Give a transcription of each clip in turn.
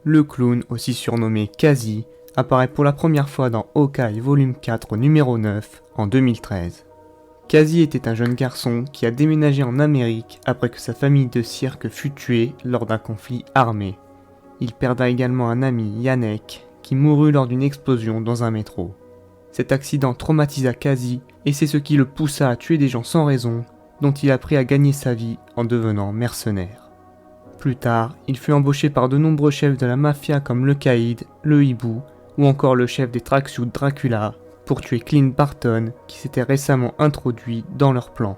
Le clown, aussi surnommé Quasi, apparaît pour la première fois dans Hawkeye volume 4 numéro 9 en 2013. Quasi était un jeune garçon qui a déménagé en Amérique après que sa famille de cirque fut tuée lors d'un conflit armé. Il perda également un ami, Yannick, qui mourut lors d'une explosion dans un métro. Cet accident traumatisa Quasi et c'est ce qui le poussa à tuer des gens sans raison, dont il apprit à gagner sa vie en devenant mercenaire. Plus tard, il fut embauché par de nombreux chefs de la mafia comme le Caïd, le Hibou ou encore le chef des Tracksuit Dracula pour tuer Clint Barton qui s'était récemment introduit dans leur plan.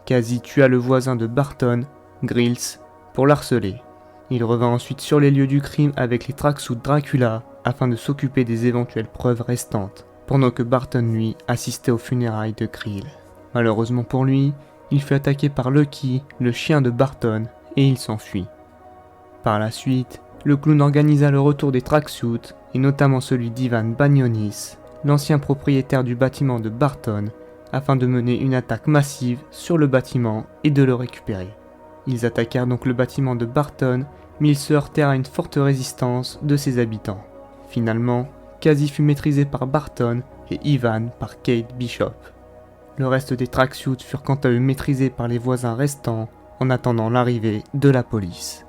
Quasi tua le voisin de Barton, Grills, pour l'harceler. Il revint ensuite sur les lieux du crime avec les Tracksuit Dracula afin de s'occuper des éventuelles preuves restantes, pendant que Barton lui assistait aux funérailles de Krill. Malheureusement pour lui, il fut attaqué par Lucky, le chien de Barton, et il s'enfuit. Par la suite, le clown organisa le retour des Tracksuits, et notamment celui d'Ivan Banionis, l'ancien propriétaire du bâtiment de Barton, afin de mener une attaque massive sur le bâtiment et de le récupérer. Ils attaquèrent donc le bâtiment de Barton, mais ils se heurtèrent à une forte résistance de ses habitants. Finalement, Quasi fut maîtrisé par Barton et Ivan par Kate Bishop. Le reste des Tracksuits furent quant à eux maîtrisés par les voisins restants en attendant l'arrivée de la police.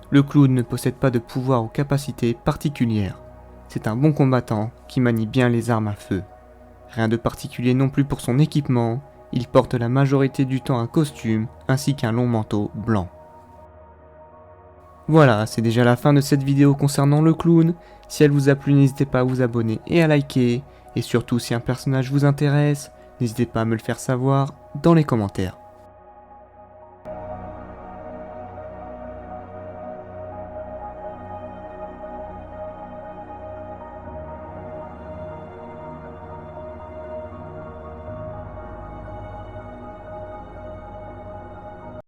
Le clown ne possède pas de pouvoir ou capacité particulières. C'est un bon combattant qui manie bien les armes à feu. Rien de particulier non plus pour son équipement, il porte la majorité du temps un costume ainsi qu'un long manteau blanc. Voilà, c'est déjà la fin de cette vidéo concernant le clown. Si elle vous a plu, n'hésitez pas à vous abonner et à liker. Et surtout, si un personnage vous intéresse, n'hésitez pas à me le faire savoir dans les commentaires.